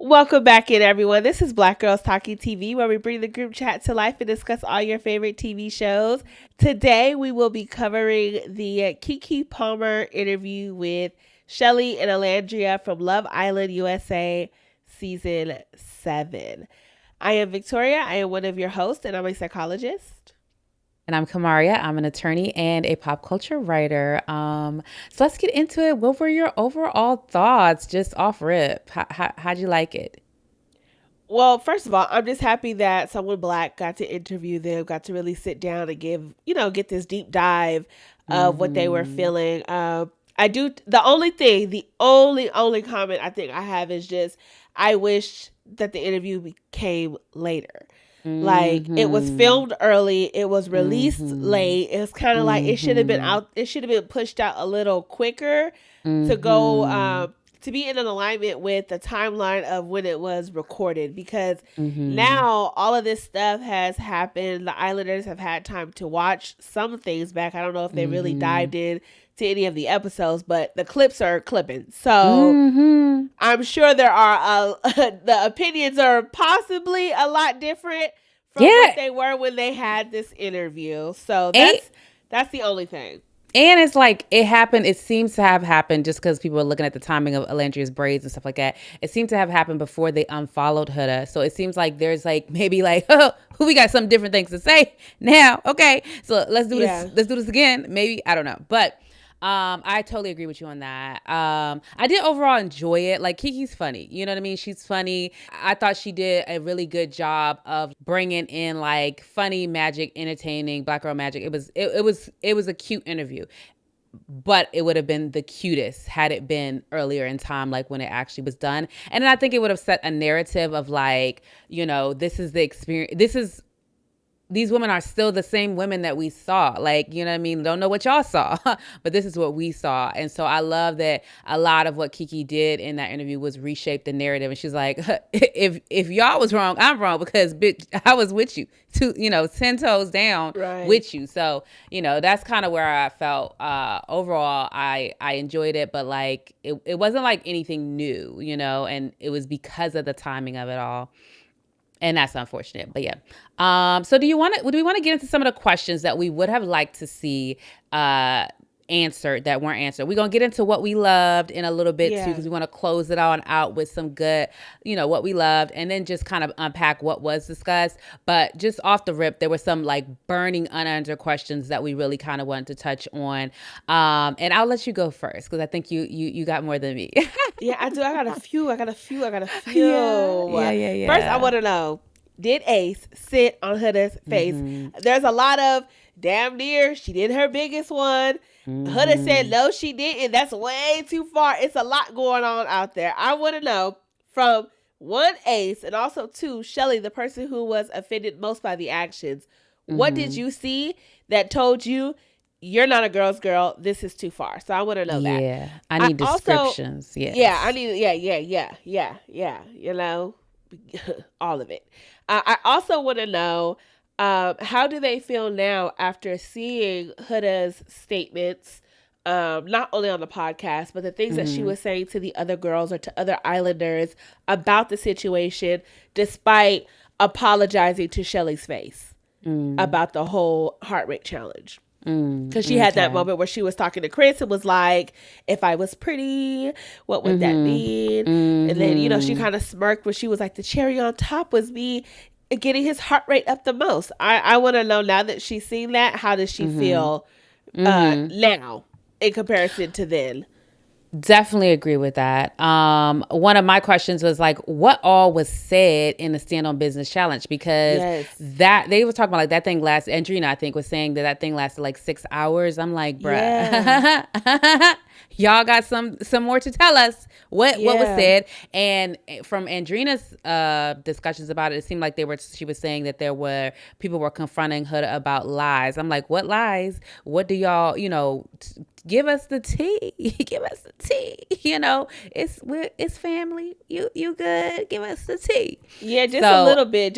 Welcome back in, everyone. This is Black Girls Talking TV, where we bring the group chat to life and discuss all your favorite TV shows. Today, we will be covering the KeKe Palmer interview with Chelley and Olandria from Love Island USA Season 7. I am Victoria. I am one of your hosts, and I'm a psychologist. And I'm Kamaria. I'm an attorney and a pop culture writer. So let's get into it. What were your overall thoughts just off rip? How'd you like it? Well, first of all, I'm just happy that someone Black got to interview them, got to really sit down and get this deep dive of what they were feeling. The only comment I think I have is just, I wish that the interview came later. Like, it was filmed early, it was released late. It was kind of like it should have been out. It should have been pushed out a little quicker to go to be in an alignment with the timeline of when it was recorded. Because now all of this stuff has happened. The Islanders have had time to watch some things back. I don't know if they really dived in to any of the episodes, but the clips are clipping. So I'm sure there are the opinions are possibly a lot different from what they were when they had this interview. So that's the only thing. And it's like it happened. It seems to have happened just because people are looking at the timing of Alandria's braids and stuff like that. It seemed to have happened before they unfollowed Huda. So it seems like there's like maybe like, oh, we got some different things to say now. Okay, so let's do this. Let's do this again. Maybe, I don't know, but I totally agree with you on that. I did overall enjoy it. Like, Kiki's funny. You know what I mean? She's funny. I thought she did a really good job of bringing in like funny magic, entertaining Black girl magic. It was a cute interview, but it would have been the cutest had it been earlier in time, like when it actually was done. And then I think it would have set a narrative of like, this is the experience. These women are still the same women that we saw. Like, you know what I mean? Don't know what y'all saw, but this is what we saw. And so I love that a lot of what Kiki did in that interview was reshape the narrative. And she's like, if y'all was wrong, I'm wrong, because bitch, I was with you, 10 toes down with you. So, that's kind of where I felt. Overall, I enjoyed it, but like, it wasn't like anything new, and it was because of the timing of it all. And that's unfortunate, but yeah. So do we want to get into some of the questions that we would have liked to see answered that weren't answered? We're going to get into what we loved in a little bit too, because we want to close it on out with some good, what we loved, and then just kind of unpack what was discussed. But just off the rip, there were some like burning unanswered questions that we really kind of wanted to touch on. And I'll let you go first, because I think you got more than me. Yeah, I do. I got a few. Yeah. First, I want to know, did Ace sit on Huda's face? There's a lot of damn near she did her biggest one. Huda said no, she didn't. That's way too far. It's a lot going on out there. I want to know from one, Ace, and also two, Chelley, the person who was offended most by the actions. What did you see that told you you're not a girl's girl, this is too far? So I want to know that. Yeah, I need descriptions. Yeah, I need. All of it. I also want to know, how do they feel now after seeing Huda's statements, not only on the podcast, but the things that she was saying to the other girls or to other Islanders about the situation, despite apologizing to Chelley's face about the whole heart rate challenge. Because she had that moment where she was talking to Chris and was like, if I was pretty, what would that mean? And then, she kind of smirked when she was like, the cherry on top was me getting his heart rate up the most. I want to know, now that she's seen that, how does she feel now in comparison to then? Definitely agree with that. One of my questions was like, what all was said in the Stand on Business Challenge? Because that they were talking about like that thing lasted. Andrina, I think, was saying that thing lasted like 6 hours. I'm like, bruh, y'all got some more to tell us. What was said? And from Andrina's discussions about it, it seemed like she was saying that people were confronting Huda about lies. I'm like, what lies? What do y'all, give us the tea. Give us the tea. It's family. You good? Give us the tea. Yeah, a little bit.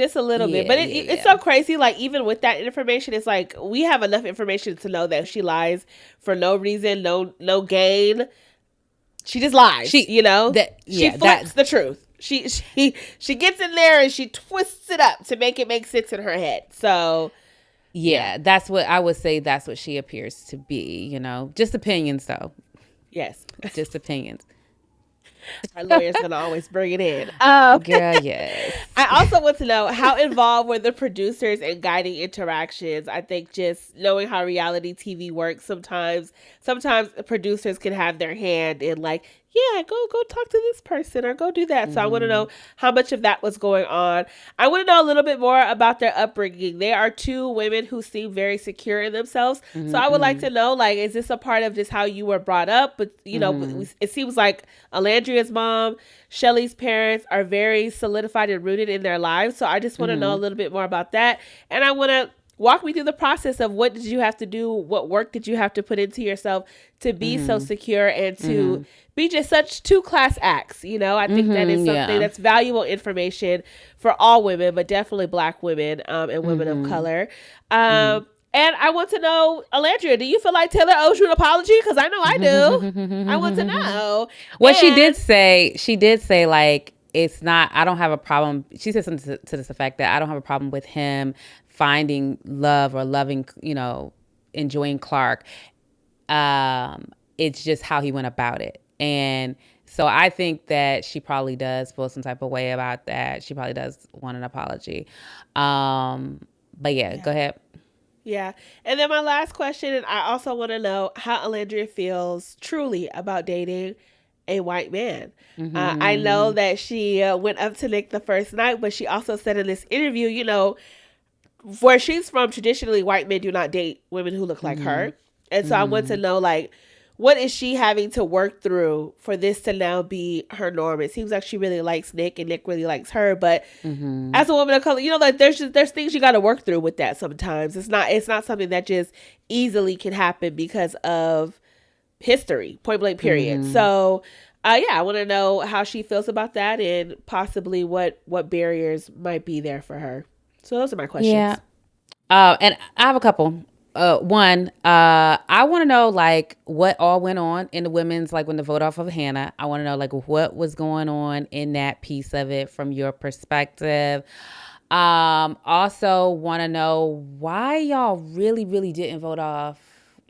But it's so crazy. Like, even with that information, it's like we have enough information to know that she lies for no reason, no gain. She just lies. She flips the truth. she gets in there and she twists it up to make it make sense in her head. So yeah, that's what I would say. That's what she appears to be. Just opinions, though. Yes, just opinions. Our lawyer's gonna always bring it in. Girl, yes. I also want to know, how involved were the producers in guiding interactions? I think just knowing how reality TV works, sometimes producers can have their hand in, like, yeah, go talk to this person or go do that. So I want to know how much of that was going on. I want to know a little bit more about their upbringing. They are two women who seem very secure in themselves. So I would like to know, like, is this a part of just how you were brought up? But, it seems like Olandria's mom, Chelley's parents are very solidified and rooted in their lives. So I just want to know a little bit more about that. And I want to walk me through the process of what did you have to do? What work did you have to put into yourself to be so secure and to be just such two class acts? I think that is something that's valuable information for all women, but definitely Black women and women of color. And I want to know, Olandria, do you feel like Taylor owes you an apology? Because I know I do. I want to know. Well, she did say, like, it's not, I don't have a problem. She said something to this effect that I don't have a problem with him finding love or loving, enjoying Clark. It's just how he went about it. And so I think that she probably does feel some type of way about that. She probably does want an apology. But yeah, go ahead. Yeah. And then my last question, and I also want to know how Olandria feels truly about dating a white man. I know that she went up to Nick the first night, but she also said in this interview, where she's from, traditionally white men do not date women who look like her. And so I want to know, like, what is she having to work through for this to now be her norm? It seems like she really likes Nick and Nick really likes her, but as a woman of color, like, there's things you got to work through with that sometimes. It's not something that just easily can happen because of history, point blank period. So I want to know how she feels about that and possibly what barriers might be there for her. So those are my questions. Yeah. And I have a couple. One, I want to know, like, what all went on in the women's, like, when the vote off of Hannah. I want to know, like, what was going on in that piece of it from your perspective. Also want to know why y'all really, really didn't vote off,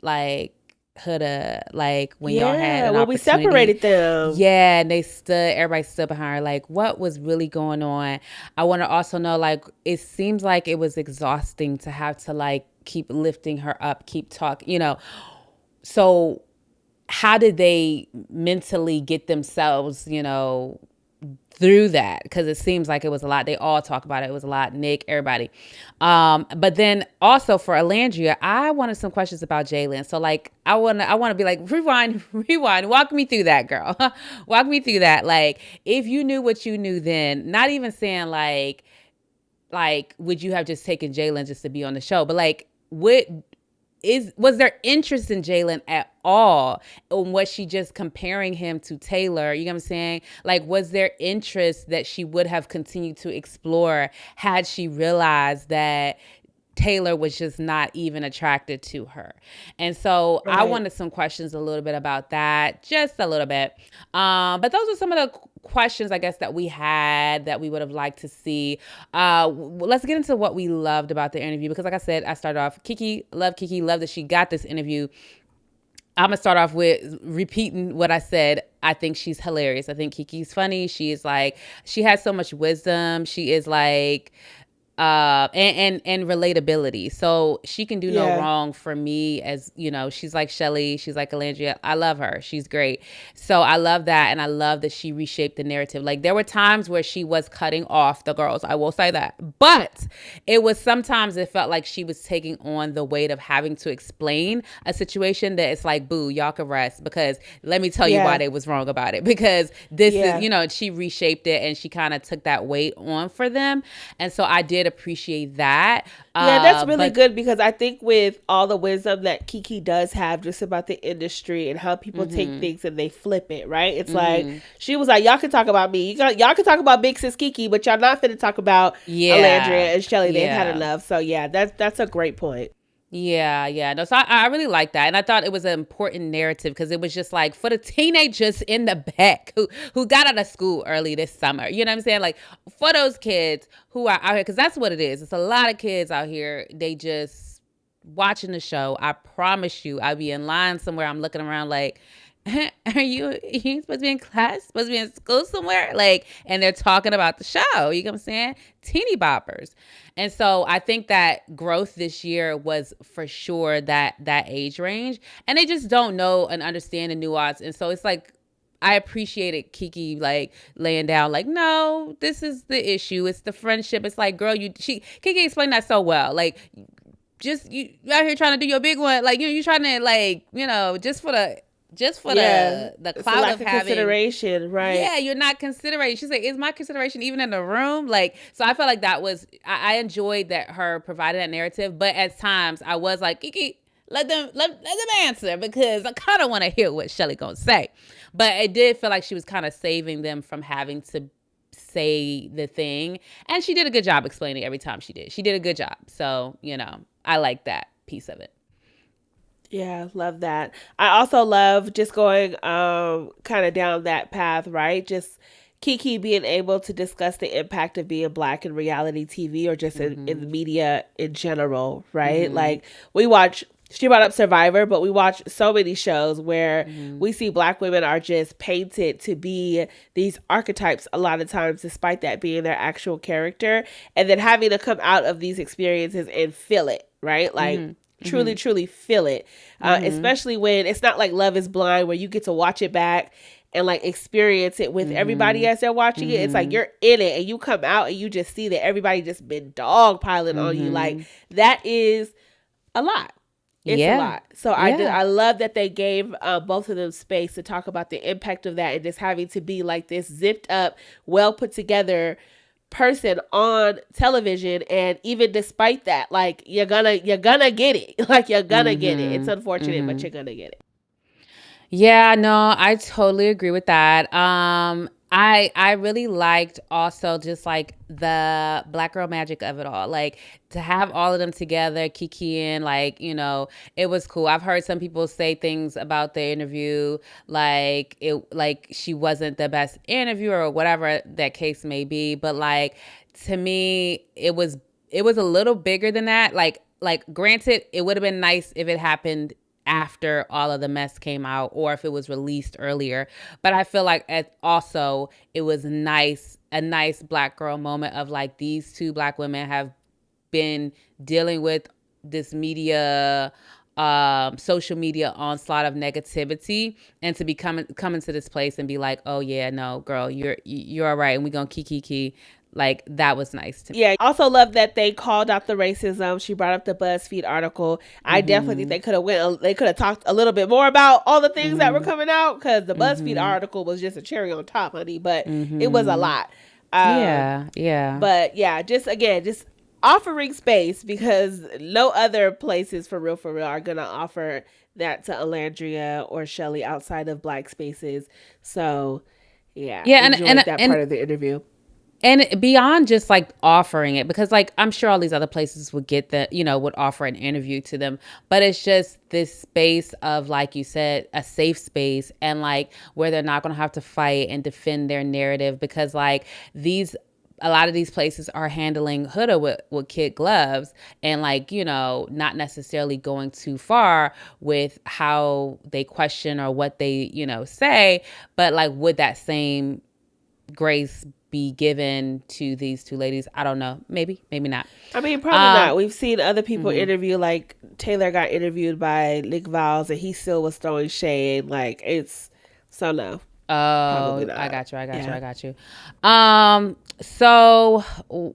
like, Huda, like, when y'all had an opportunity. We separated them. Yeah, and everybody stood behind her. Like, what was really going on? I want to also know, like, it seems like it was exhausting to have to, like, keep lifting her up, keep talking, So how did they mentally get themselves, through that? Because it seems like it was a lot. They all talk about it. It was a lot. Nick, everybody. But then also for Olandria, I wanted some questions about Jalen. So, like, I want to be like, rewind. Walk me through that, girl. Walk me through that. Like, if you knew what you knew then, not even saying like, would you have just taken Jalen just to be on the show? But, like, was there interest in Jalen at all? Or was she just comparing him to Taylor? You know what I'm saying? Like, was there interest that she would have continued to explore had she realized that Taylor was just not even attracted to her? And so I wanted some questions a little bit about that, just a little bit. But those are some of the questions, I guess, that we had that we would have liked to see. Let's get into what we loved about the interview, because, like I said, I started off, Kiki, love that she got this interview. I'm gonna start off with repeating what I said. I think she's hilarious. I think Kiki's funny. She is, like, she has so much wisdom. She is, like, and relatability. So she can do no wrong for me, as she's like Chelley, she's like Olandria. I love her. She's great. So I love that. And I love that she reshaped the narrative. Like, there were times where she was cutting off the girls. I will say that. But it was sometimes it felt like she was taking on the weight of having to explain a situation that it's like, boo, y'all can rest, because let me tell you why they was wrong about it. Because this is, she reshaped it and she kind of took that weight on for them. And so I did appreciate that. Yeah, that's really good, because I think with all the wisdom that Kiki does have just about the industry and how people take things and they flip it, right? It's like, she was like, y'all can talk about me. Y'all can talk about Big Sis Kiki, but y'all not finna talk about Olandria and Chelley. They've had enough. So yeah, that's a great point. Yeah, yeah. No, so I really like that. And I thought it was an important narrative because it was just like for the teenagers in the back who got out of school early this summer. You know what I'm saying? Like for those kids who are out here, because that's what it is. It's a lot of kids out here. They just watching the show. I promise you, I'd be in line somewhere. I'm looking around like, are you supposed to be in class? Supposed to be in school somewhere? Like, and they're talking about the show. You know what I'm saying? Teeny boppers. And so I think that growth this year was for sure that age range. And they just don't know and understand the nuance. And so it's like I appreciated Kiki like laying down like, no, this is the issue. It's the friendship. It's like, girl, Kiki explained that so well. Like just you out here trying to do your big one. Like you trying to like, just for Yeah, the it's a clout lack of of having, consideration, right? yeah, you're not considering. She's like, is my consideration even in the room? Like, so I felt like that was, I enjoyed that her provided that narrative, but at times I was like, Kiki, let them answer because I kind of want to hear what Chelley gonna say. But it did feel like she was kind of saving them from having to say the thing. And she did a good job explaining every time she did. She did a good job. So, I like that piece of it. Yeah, love that. I also love just going kind of down that path, right? Just Kiki being able to discuss the impact of being black in reality TV or just in the media in general, right? Like we watch she brought up Survivor, but we watch so many shows where we see black women are just painted to be these archetypes a lot of times, despite that being their actual character, and then having to come out of these experiences and feel it, right? Like truly, truly feel it. Especially when it's not like Love is Blind where you get to watch it back and like experience it with everybody as they're watching it. It's like you're in it and you come out and you just see that everybody just been dogpiling on you. Like that is a lot. It's a Yeah. lot. So Yeah. I love that they gave both of them space to talk about the impact of that and just having to be like this zipped up, well put together person on television. And even despite that, like you're gonna get it. Like you're gonna get it. It's unfortunate, but you're gonna get it. Yeah, no, I totally agree with that. I really liked also just like the black girl magic of it all. Like to have all of them together, Kiki and like, it was cool. I've heard some people say things about the interview like she wasn't the best interviewer or whatever that case may be, but like to me it was a little bigger than that. Like granted, it would have been nice if it happened after all of the mess came out or if it was released earlier. But I feel like it was a nice black girl moment of like these two black women have been dealing with this social media onslaught of negativity, and to be coming to this place and be like, oh yeah, no girl, you're all right, and we're gonna key, like that was nice to me. Yeah. Also love that they called out the racism. She brought up the BuzzFeed article. I definitely think they could have talked a little bit more about all the things that were coming out because the BuzzFeed article was just a cherry on top, honey. But it was a lot. Yeah, yeah. But yeah, just again, just offering space because no other places for real are gonna offer that to Olandria or Chelley outside of black spaces. So yeah, Yeah, enjoyed that part of the interview. and beyond just like offering it, because like I'm sure all these other places would get would offer an interview to them, but it's just this space of, like you said, a safe space, and like where they're not going to have to fight and defend their narrative, because like a lot of these places are handling Huda with kid gloves, and like, not necessarily going too far with how they question or what they, say, but like would that same grace be given to these two ladies? I don't know. Maybe not. I mean, probably not. We've seen other people interview, like Taylor got interviewed by Nick Viles and he still was throwing shade. Like it's so no. Probably Oh, not. I got you. Yeah. I got you. So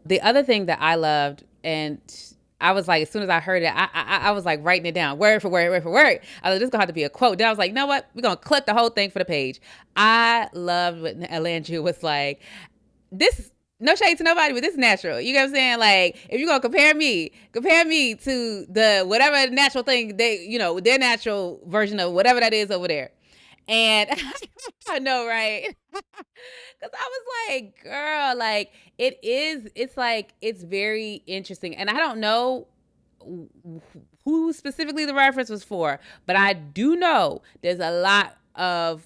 the other thing that I loved, and I was like, as soon as I heard it, I was like writing it down, word for word, word for word. I was like, this is gonna have to be a quote. Then I was like, you know what? We're gonna clip the whole thing for the page. I loved what Alandria was like. This, no shade to nobody, but this is natural. You know what I'm saying? Like, if you're gonna compare me to the whatever natural thing their natural version of whatever that is over there. And I know, right? Because I was like, girl, like it's like, it's very interesting. And I don't know who specifically the reference was for, but I do know there's a lot of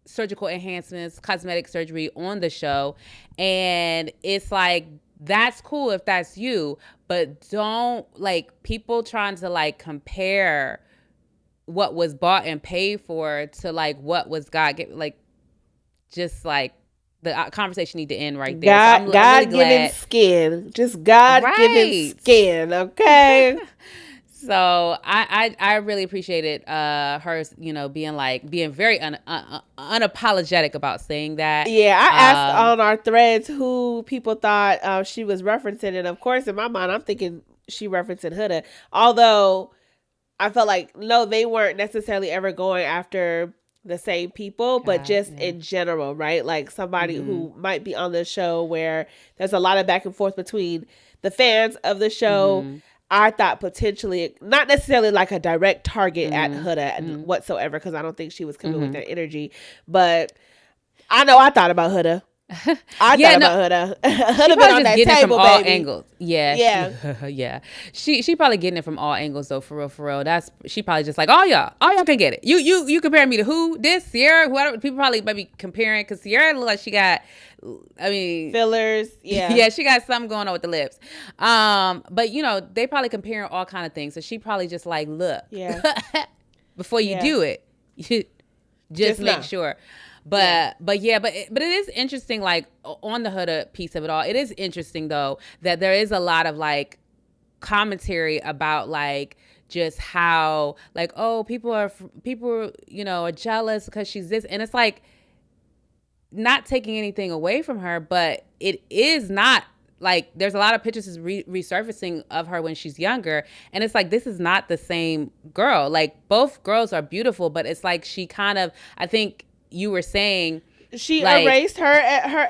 surgical enhancements, cosmetic surgery on the show, and it's like, that's cool if that's you, but don't, like, people trying to like compare what was bought and paid for to like what was like, just like the conversation need to end right there. So I'm really God given glad. skin, just God given skin. Okay. So I really appreciated her, being very unapologetic about saying that. Yeah, I asked on our threads who people thought she was referencing, and of course, in my mind, I'm thinking she referencing Huda. Although I felt like, no, they weren't necessarily ever going after the same people, but just in general, right? Like somebody who might be on the show where there's a lot of back and forth between the fans of the show. I thought potentially, not necessarily like a direct target at Huda whatsoever, because I don't think she was coming with that energy. But I know I thought about Huda. I thought about Huda. Huda been on that table, from all baby. Angles. Yeah. She probably getting it from all angles though. For real. She probably just like, all y'all can get it. You comparing me to who? This Sierra? Whoever. People probably might be comparing, because Sierra look like she got, I mean, fillers. Yeah. Yeah, she got something going on with the lips. But they probably comparing all kind of things. So she probably just like, look, before you do it, you just make sure. But it is interesting, like on the Huda piece of it all. It is interesting though that there is a lot of like commentary about like just how like, oh, people are jealous because she's this, and it's like not taking anything away from her, but it is not like, there's a lot of pictures resurfacing of her when she's younger, and it's like, this is not the same girl. Like both girls are beautiful, but it's like she kind of, I think you were saying, she erased her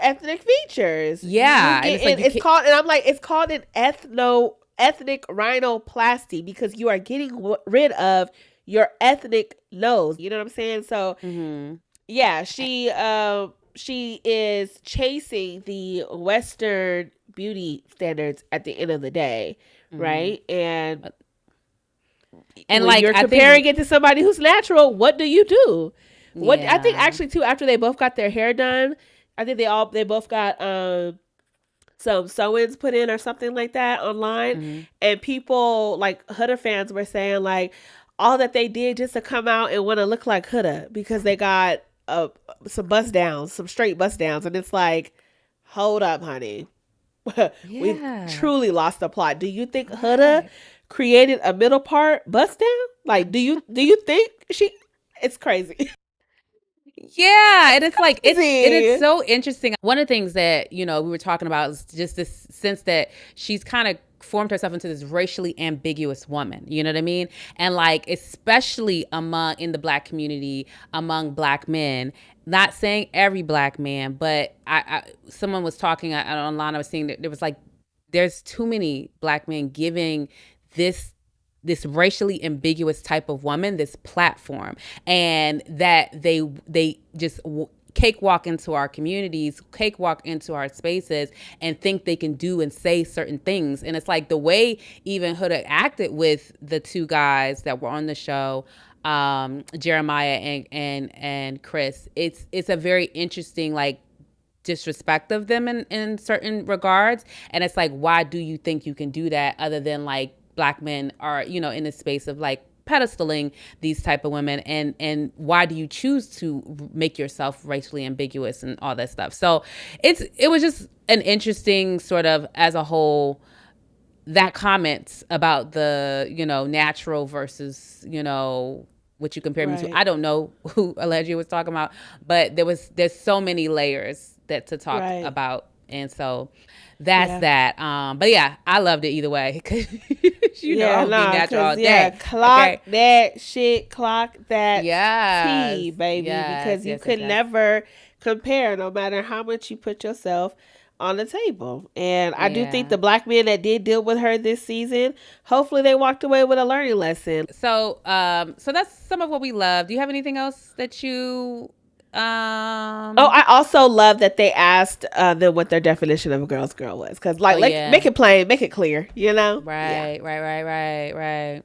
ethnic features. Yeah, it's called, and I'm like, it's called an ethnic rhinoplasty, because you are getting rid of your ethnic nose. You know what I'm saying? So yeah, she is chasing the Western beauty standards at the end of the day, right? And when like you're comparing it to somebody who's natural, what do you do? What I think actually too, after they both got their hair done, I think they both got some sew-ins put in or something like that online, and people like Huda fans were saying like all that they did just to come out and want to look like Huda, because they got some bust downs, some straight bust downs, and it's like, hold up, honey. We truly lost the plot. Do you think Huda created a middle part bust down? Like, do you think it's crazy. Yeah, and it's like it is so interesting. One of the things that we were talking about is just this sense that she's kind of formed herself into this racially ambiguous woman. You know what I mean? And like, especially in the Black community, among Black men. Not saying every Black man, but someone was talking online. I was seeing that there was like, there's too many Black men giving this racially ambiguous type of woman this platform, and that they just cakewalk into our communities, cakewalk into our spaces, and think they can do and say certain things. And it's like the way even Huda acted with the two guys that were on the show, Jeremiah and Chris. It's a very interesting like disrespect of them in certain regards. And it's like, why do you think you can do that, other than like Black men are, in the space of like pedestaling these type of women, and why do you choose to make yourself racially ambiguous and all that stuff? So it was just an interesting sort of, as a whole, that comment about the, natural versus, what you compare me to. I don't know who Olandria was talking about, but there's so many layers to talk about. And so that's that. But yeah, I loved it either way. Cause I'll be natural all day. Clock that shit, clock that tea, baby. Because you could never compare, no matter how much you put yourself on the table. And I do think the Black men that did deal with her this season, hopefully they walked away with a learning lesson. So so that's some of what we love. Do you have anything else that you Oh, I also love that they asked them what their definition of a girl's girl was, because Oh like yeah. make it plain, make it clear, you know? Yeah. Right.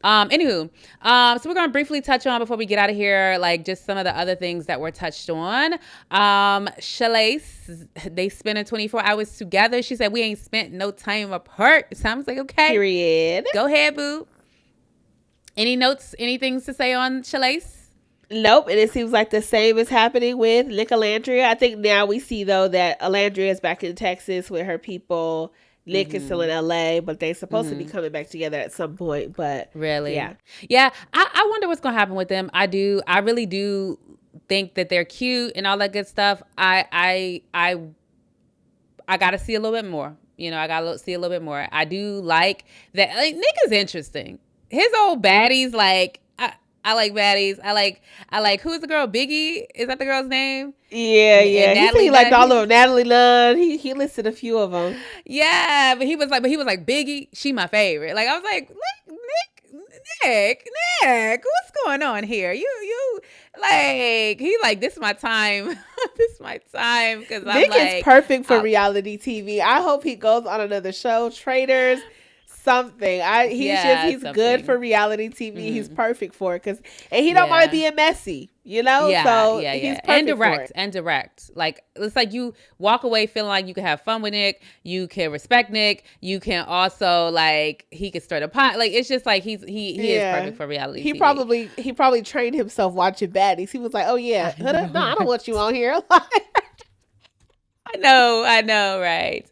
Anywho, so we're gonna briefly touch on before we get out of here, like just some of the other things that were touched on. Chelley, they spending 24 hours together. She said we ain't spent no time apart. Sounds like okay. Period. Go ahead, boo. Any notes? Any things to say on Chelley? Nope, and it seems like the same is happening with Nick Olandria. I think now we see though that Olandria is back in Texas with her people. Nick is still in LA, but they're supposed to be coming back together at some point. But Really? yeah, Yeah. I wonder what's gonna happen with them. I do. I really do think that they're cute and all that good stuff. I gotta see a little bit more. You know, I gotta see a little bit more. I do like that. Like, Nick is interesting. His old baddies, like I like baddies. I like who's the girl? Biggie, is that the girl's name? yeah. And He said Natalie he liked Nunn. all of them. Natalie Nunn. He listed a few of them. Yeah, but he was like Biggie. She my favorite. Like I was like Nick, what's going on here? You like he like this is my time. This is my time because I'm Nick like is perfect for reality TV. I hope he goes on another show, Traders, something. He's something. good for reality TV. He's perfect for it and he don't mind being messy, you know. So he's perfect and for it. direct. Like it's like you walk away feeling like you can have fun with Nick. You can respect Nick. You can also like he can stir the pot. Like it's just like he is perfect for reality. He TV. probably trained himself watching baddies. He was like, oh yeah, no, I don't want you on here. I know, right?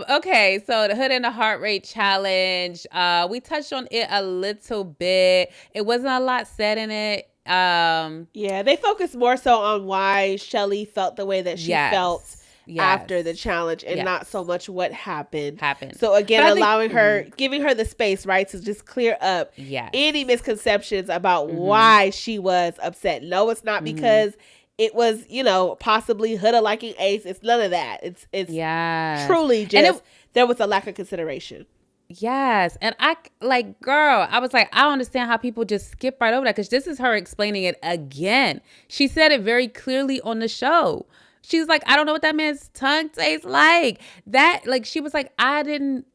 Okay, so the Hood and the Heart Rate Challenge. We touched on it a little bit. It wasn't a lot said in it. Yeah, they focused more so on why Chelley felt the way that she felt after the challenge and not so much what happened. So again, allowing her, giving her the space, right, to just clear up any misconceptions about why she was upset. No, it's not because it was, you know, possibly Huda liking Ace. It's none of that. It's truly just there was a lack of consideration. Yes. And I like, girl, I was like, I don't understand how people just skip right over that because this is her explaining it again. She said it very clearly on the show. She's like, I don't know what that man's tongue tastes like. That, like, she was like, I didn't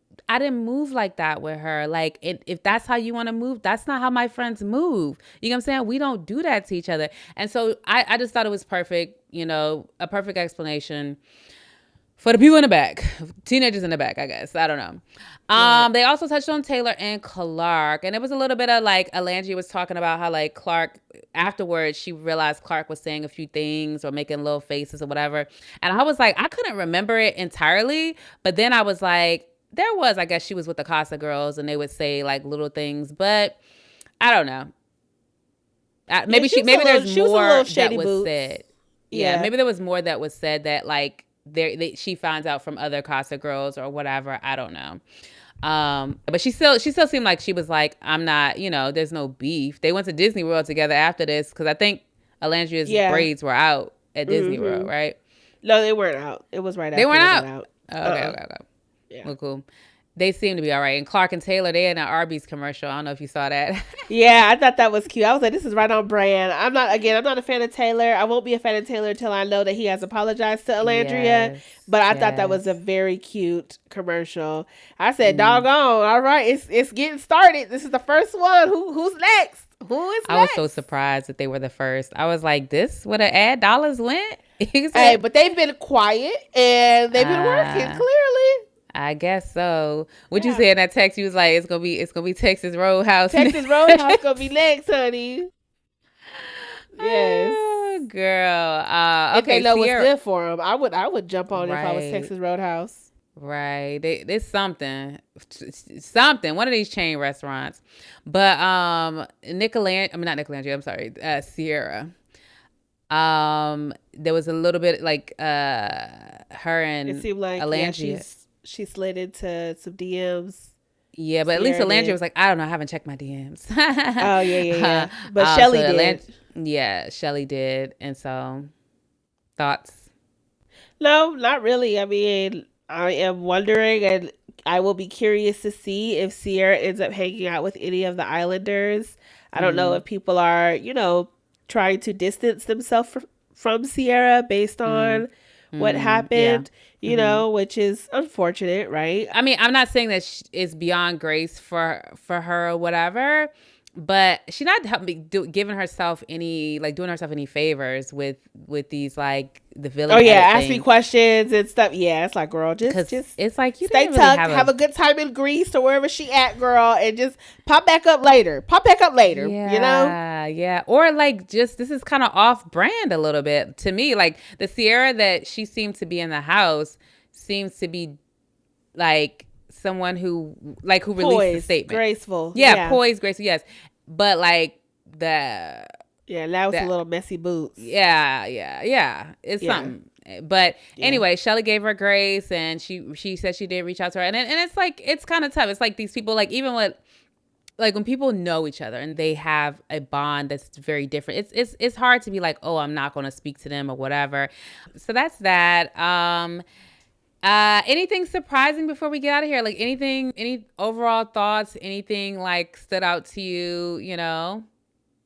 move like that with her. Like, if that's how you want to move, that's not how my friends move. You know what I'm saying? We don't do that to each other. And so I just thought it was perfect, you know, a perfect explanation for the people in the back, teenagers in the back, I guess. I don't know. They also touched on Taylor and Clark. And it was a little bit of like, Olandria was talking about how like Clark, afterwards, she realized Clark was saying a few things or making little faces or whatever. And I was like, I couldn't remember it entirely. But then I was like, I guess she was with the Casa girls and they would say like little things. But I don't know. Maybe there's more that was said. Yeah, maybe there was more that was said that like, she finds out from other Casa girls or whatever. I don't know. But she still seemed like she was like, I'm not, you know, there's no beef. They went to Disney World together after this because I think Alandria's braids were out at Disney World, right? No, they weren't out. It was right after they weren't out. Oh, okay. Yeah. Well, cool. They seem to be all right. And Clark and Taylor, they in an Arby's commercial. I don't know if you saw that. Yeah, I thought that was cute. I was like, this is right on brand. I'm not a fan of Taylor. I won't be a fan of Taylor until I know that he has apologized to Olandria. But I thought that was a very cute commercial. I said, doggone, all right, it's getting started. This is the first one. Who's next? Who is next? I was so surprised that they were the first. I was like, this would have ad dollars went? Hey, but they've been quiet and they've been working, clearly. I guess so. What you said in that text, you was like, it's gonna be Texas Roadhouse. Texas Roadhouse gonna be next, honey. Yes, oh, girl. Okay, if they know what's good for them, I would jump on right. if I was Texas Roadhouse. Right. There's something. One of these chain restaurants. But not Nick Olandria. I'm sorry, Sierra. There was a little bit like her and it seemed like Olandria. She slid into some DMs. Yeah, but at least Olandria was like, I don't know, I haven't checked my DMs. Oh yeah. But Chelley did. Chelley did, and so thoughts? No, not really. I mean, I am wondering, and I will be curious to see if Sierra ends up hanging out with any of the Islanders. I don't know if people are, trying to distance themselves from Sierra based on what Yeah. happened, which is unfortunate, right? I mean, I'm not saying that it's beyond grace for her or whatever, but she's not giving herself any, like, doing herself any favors with these, like, the villain. Oh yeah, ask me things. questions and stuff. Yeah, it's like, girl, just it's like, you stay didn't really tucked, have a good time in Greece or wherever she at, girl, and just pop back up later. Yeah, yeah. Or like, just, this is kind of off brand a little bit to me. Like, the Sierra that she seemed to be in the house seems to be like someone who released the statement. Graceful. Yeah, poised, graceful, yes. But like that was a little messy boots. Yeah. It's something. But anyway, Chelley gave her grace, and she said she did reach out to her. And it's like, it's kind of tough. It's like these people, like, even when people know each other and they have a bond that's very different, it's hard to be like, oh, I'm not going to speak to them or whatever. So that's that. Anything surprising before we get out of here? Like, any overall thoughts? Anything like stood out to you?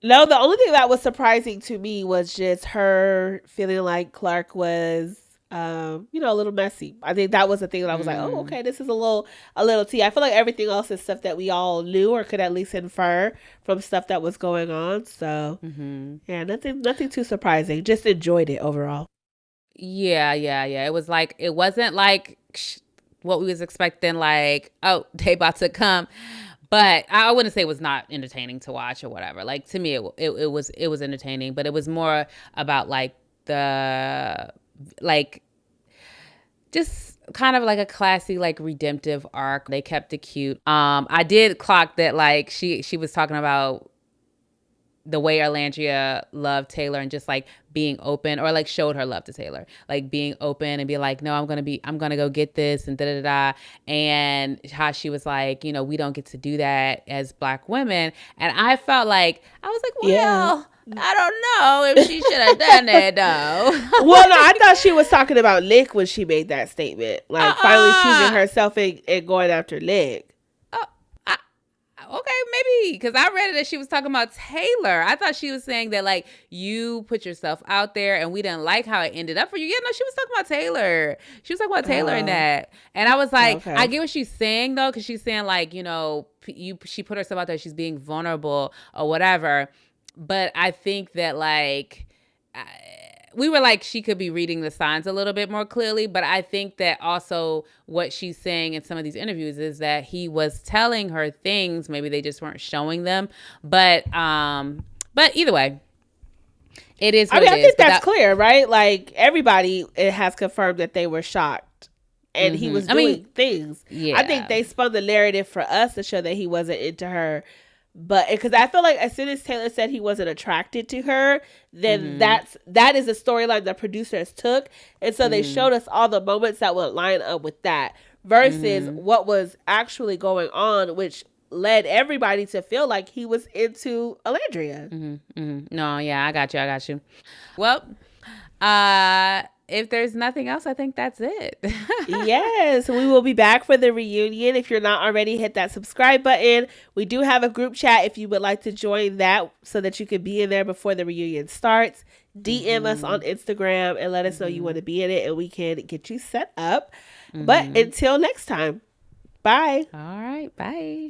No, the only thing that was surprising to me was just her feeling like Clark was, a little messy. I think that was the thing that I was like, oh, okay, this is a little tea. I feel like everything else is stuff that we all knew or could at least infer from stuff that was going on. So, yeah, nothing too surprising. Just enjoyed it overall. Yeah. It wasn't like what we was expecting, like, oh, they about to come. But I wouldn't say it was not entertaining to watch or whatever. Like, to me, it was entertaining, but it was more about like just kind of like a classy, like, redemptive arc. They kept it cute. I did clock that, like, she was talking about the way Olandria loved Taylor and just like being open, or like showed her love to Taylor, like being open and be like, no, I'm gonna go get this and da. And how she was like, we don't get to do that as Black women. And I felt like, I was like, well, I don't know if she should have done that though. Well, no, I thought she was talking about Lick when she made that statement, like finally choosing herself and going after Lick. Okay, maybe, because I read it that she was talking about Taylor. I thought she was saying that, like, you put yourself out there and we didn't like how it ended up for you. Yeah, no, she was talking about Taylor. She was talking about Taylor in that. And I was like, okay. I get what she's saying, though, because she's saying, like, she put herself out there, she's being vulnerable or whatever. But I think that, like, we were like, she could be reading the signs a little bit more clearly. But I think that also what she's saying in some of these interviews is that he was telling her things. Maybe they just weren't showing them. But either way, it is what it is. I think that's clear, right? Like, everybody has confirmed that they were shocked. And he was doing things. Yeah. I think they spun the narrative for us to show that he wasn't into her. But because I feel like as soon as Taylor said he wasn't attracted to her, then that is a storyline the producers took. And so they showed us all the moments that would line up with that versus what was actually going on, which led everybody to feel like he was into Olandria. No, yeah, I got you. Well, if there's nothing else, I think that's it. Yes, we will be back for the reunion. If you're not already, hit that subscribe button. We do have a group chat if you would like to join that so that you can be in there before the reunion starts. DM us on Instagram and let us know you want to be in it and we can get you set up. But until next time, bye. All right, bye.